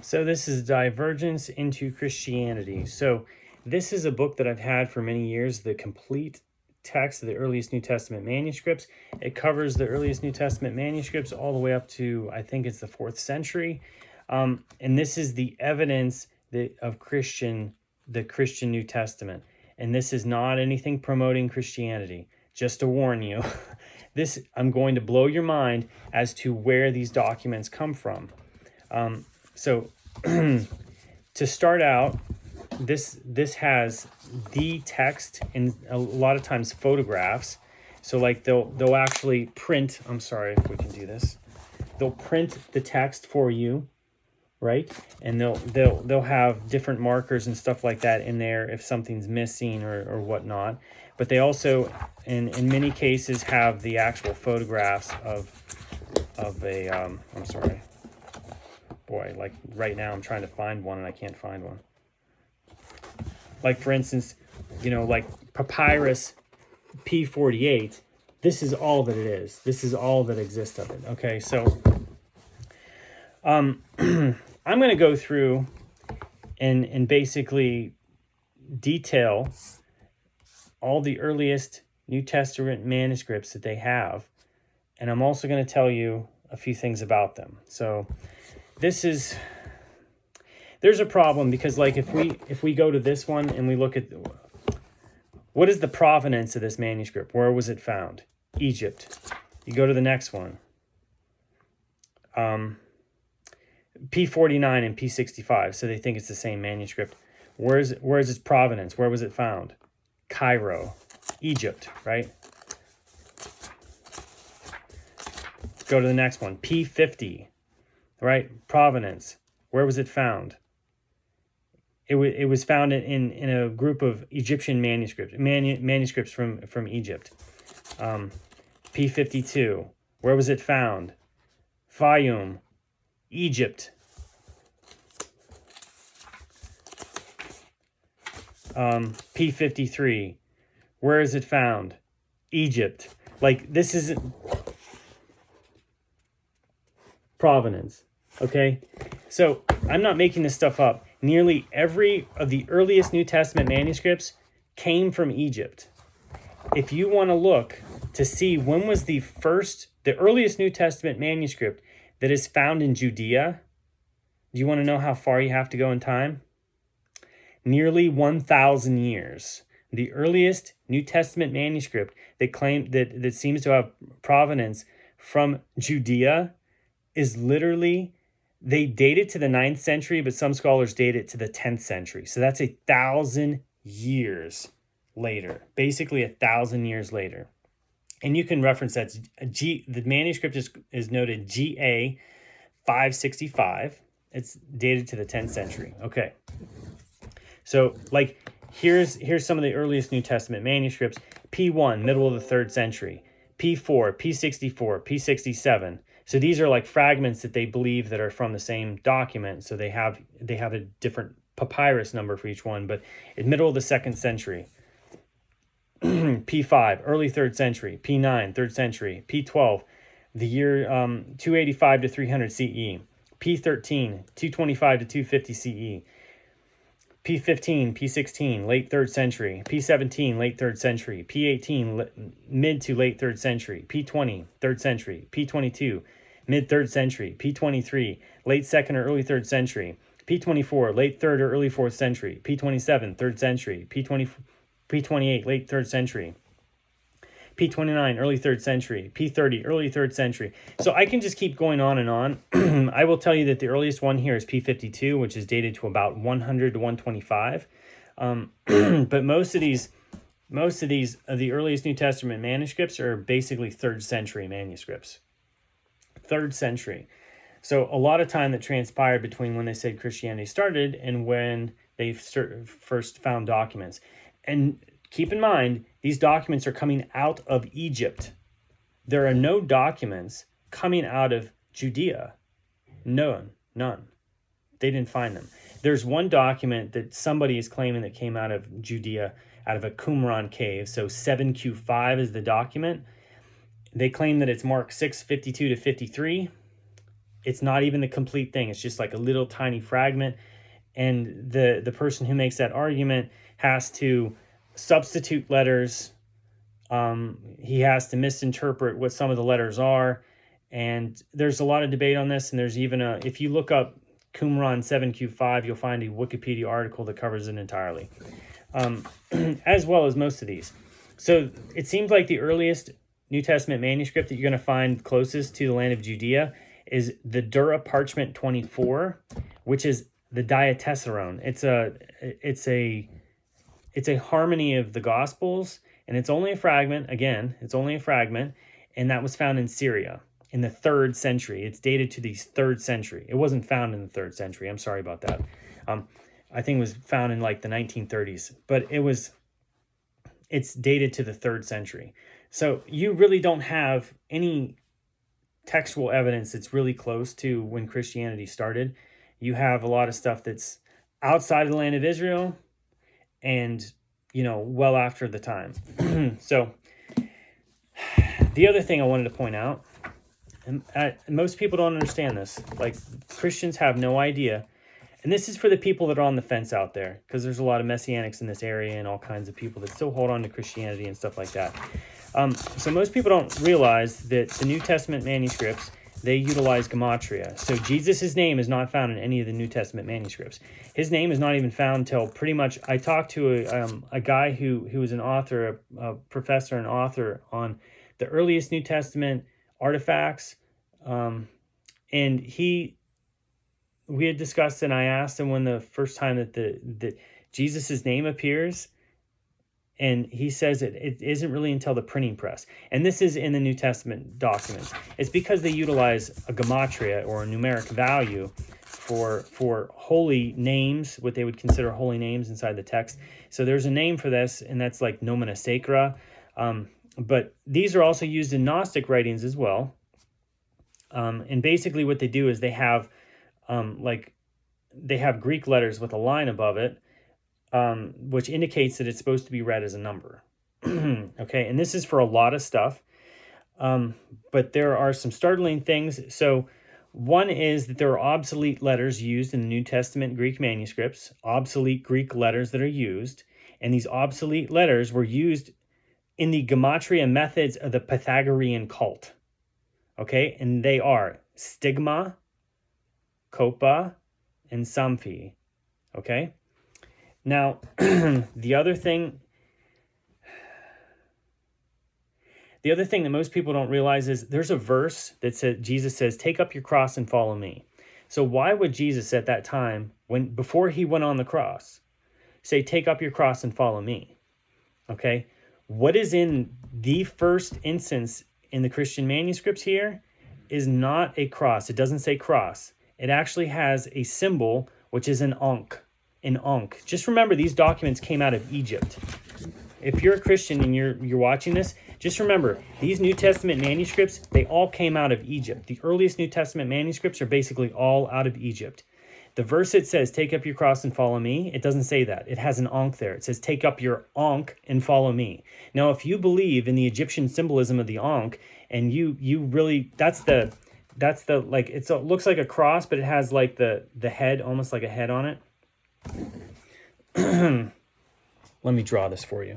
So this is Divergence into Christianity. So this is a book that I've had for many years, the complete text of the earliest New Testament manuscripts. It covers the earliest New Testament manuscripts all the way up to, I think it's the 4th century. And this is the evidence of the Christian New Testament. And this is not anything promoting Christianity. Just to warn you, I'm going to blow your mind as to where these documents come from. So to start out, this has the text and a lot of times photographs. So like they'll actually print, I'm sorry if we can do this. They'll print the text for you, right? And they'll have different markers and stuff like that in there if something's missing or whatnot. But they also in many cases have the actual photographs of a I'm sorry. Boy, like right now I'm trying to find one and I can't find one. Like for instance, like Papyrus P48, this is all that it is. This is all that exists of it. Okay, so I'm going to go through and basically detail all the earliest New Testament manuscripts that they have, and I'm also going to tell you a few things about them. So there's a problem because like if we go to this one and we look at what is the provenance of this manuscript, where was it found? Egypt. You go to the next one, P49 and P65, so they think it's the same manuscript. Where's its provenance? Where was it found? Cairo, Egypt, right? Go to the next one, P50, right? Provenance. Where was it found? It was found in a group of Egyptian manuscripts from Egypt. P52. Where was it found? Fayum, Egypt. P53. Where is it found? Egypt. Like this is provenance. Okay, so I'm not making this stuff up. Nearly every of the earliest New Testament manuscripts came from Egypt. If you want to look to see when was the earliest New Testament manuscript that is found in Judea, do you want to know how far you have to go in time? Nearly 1,000 years. The earliest New Testament manuscript that seems to have provenance from Judea is literally, they date it to the 9th century, but some scholars date it to the 10th century. So that's 1,000 years later, basically 1,000 years later. And you can reference that. The manuscript is noted GA 565. It's dated to the 10th century. Okay. So like here's some of the earliest New Testament manuscripts. P1, middle of the 3rd century. P4, P64, P67. So these are like fragments that they believe that are from the same document. So they have a different papyrus number for each one, but in middle of the 2nd century. P5, early 3rd century. P9, 3rd century. P12, the year 285 to 300 CE. P13, 225 to 250 CE. P15, P16, late 3rd century. P17, late 3rd century. P18, mid to late 3rd century. P20, 3rd century. P22, mid 3rd century. P23, late 2nd or early 3rd century. P24, late 3rd or early 4th century. P27, 3rd century. P28, late 3rd century. P29, early 3rd century. P30, early 3rd century. So I can just keep going on and on. I will tell you that the earliest one here is P52, which is dated to about 100 to 125. But most of the earliest New Testament manuscripts are basically 3rd century manuscripts. 3rd century. So a lot of time that transpired between when they said Christianity started and when they first found documents. And keep in mind, these documents are coming out of Egypt. There are no documents coming out of Judea. None. They didn't find them. There's one document that somebody is claiming that came out of Judea, out of a Qumran cave. So 7Q5 is the document. They claim that it's Mark 6:52 to 53. It's not even the complete thing. It's just like a little tiny fragment. And the person who makes that argument has to substitute letters. He has to misinterpret what some of the letters are. And there's a lot of debate on this. And there's even if you look up Qumran 7Q5, you'll find a Wikipedia article that covers it entirely, as well as most of these. So it seems like the earliest New Testament manuscript that you're going to find closest to the land of Judea is the Dura Parchment 24, which is the Diatessaron. It's a harmony of the Gospels, and it's only a fragment. Again, it's only a fragment, and that was found in Syria in the 3rd century. It's dated to the 3rd century. It wasn't found in the 3rd century. I'm sorry about that. I think it was found in like the 1930s, but it's dated to the 3rd century. So you really don't have any textual evidence that's really close to when Christianity started. You have a lot of stuff that's outside of the land of Israel and, well after the time. So the other thing I wanted to point out, and most people don't understand this, like Christians have no idea. And this is for the people that are on the fence out there, because there's a lot of Messianics in this area and all kinds of people that still hold on to Christianity and stuff like that. So most people don't realize that the New Testament manuscripts, they utilize gematria. So Jesus' name is not found in any of the New Testament manuscripts. His name is not even found until pretty much, I talked to a guy who was an author, a professor and author on the earliest New Testament artifacts. And we had discussed, and I asked him when the first time that Jesus' name appears, and he says it isn't really until the printing press. And this is in the New Testament documents. It's because they utilize a gematria, or a numeric value, for holy names, what they would consider holy names inside the text. So there's a name for this, and that's like nomina sacra. But these are also used in Gnostic writings as well. And basically what they do is they have Greek letters with a line above it, which indicates that it's supposed to be read as a number. Okay, and this is for a lot of stuff. But there are some startling things. So one is that there are obsolete letters used in the New Testament Greek manuscripts, obsolete Greek letters that are used. And these obsolete letters were used in the gematria methods of the Pythagorean cult. Okay, and they are stigma, copa, and samphi. Okay, now the other thing that most people don't realize is there's a verse that says, Jesus says, "Take up your cross and follow me." So why would Jesus at that time, before he went on the cross, say, "Take up your cross and follow me"? Okay, what is in the first instance in the Christian manuscripts here is not a cross. It doesn't say cross. It actually has a symbol, which is an ankh. An ankh. Just remember, these documents came out of Egypt. If you're a Christian and you're watching this, just remember, these New Testament manuscripts, they all came out of Egypt. The earliest New Testament manuscripts are basically all out of Egypt. The verse that says, "Take up your cross and follow me," it doesn't say that. It has an ankh there. It says, "Take up your ankh and follow me." Now, if you believe in the Egyptian symbolism of the ankh, and you really, that's the like, it looks like a cross, but it has like the head, almost like a head on it. Let me draw this for you.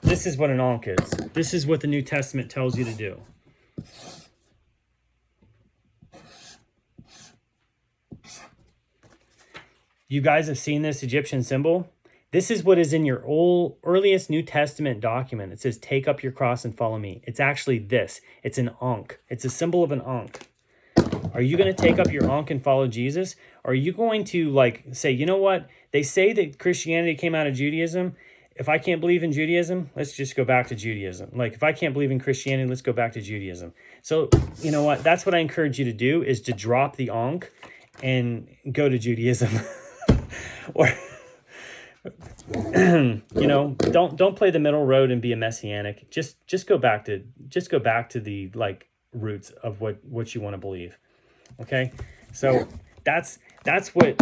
This is what an ankh is. This is what the New Testament tells you to do. You guys have seen this Egyptian symbol? This is what is in your earliest New Testament document. It says, "Take up your cross and follow me." It's actually this. It's an ankh. It's a symbol of an ankh. Are you going to take up your ankh and follow Jesus? Or are you going to say, you know what? They say that Christianity came out of Judaism. If I can't believe in Judaism, let's just go back to Judaism. If I can't believe in Christianity, let's go back to Judaism. So, you know what? That's what I encourage you to do, is to drop the ankh and go to Judaism. Or don't play the middle road and be a messianic. Just go back to the roots of what you want to believe. Okay, so that's what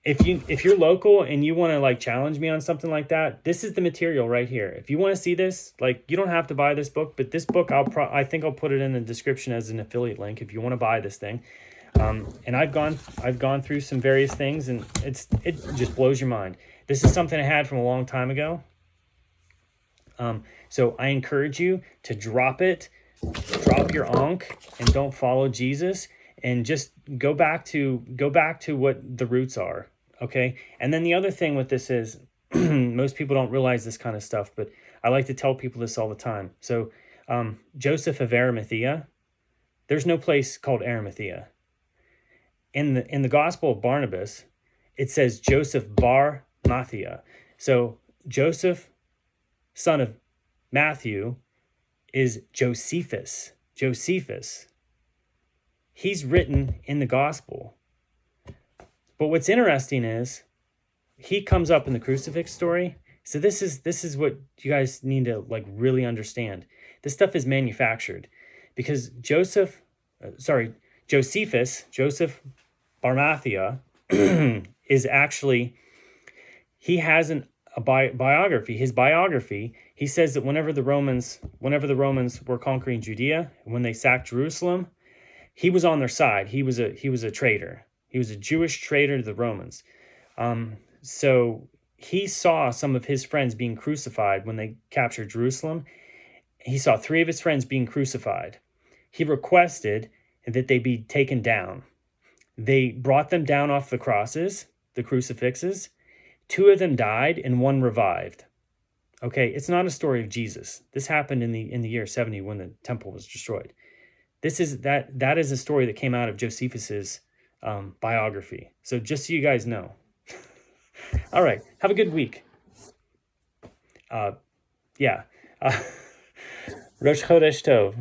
if you're local and you want to like challenge me on something like that, this is the material right here. If you want to see this, like, you don't have to buy this book, but this book I think I'll put it in the description as an affiliate link if you want to buy this thing. And I've gone through some various things, and it just blows your mind. This is something I had from a long time ago. So I encourage you to drop your ankh, and don't follow Jesus, and just go back to what the roots are. Okay. And then the other thing with this is most people don't realize this kind of stuff, but I like to tell people this all the time. So Joseph of Arimathea, there's no place called Arimathea. In the Gospel of Barnabas, it says Joseph bar Mathia. So Joseph, son of Matthew, is Josephus. Josephus. He's written in the Gospel. But what's interesting is he comes up in the crucifix story. So this is what you guys need to like really understand. This stuff is manufactured because Joseph Barmathia is actually, he has a biography. His biography, he says that whenever the Romans were conquering Judea, when they sacked Jerusalem, he was on their side. He was a traitor. He was a Jewish traitor to the Romans. So he saw some of his friends being crucified when they captured Jerusalem. He saw 3 of his friends being crucified. He requested that they be taken down. They brought them down off the crosses, the crucifixes. 2 of them died and 1 revived. Okay, it's not a story of Jesus. This happened in the year 70 when the temple was destroyed. That is a story that came out of Josephus's biography. So just so you guys know. All right, have a good week. Rosh Chodesh Tov.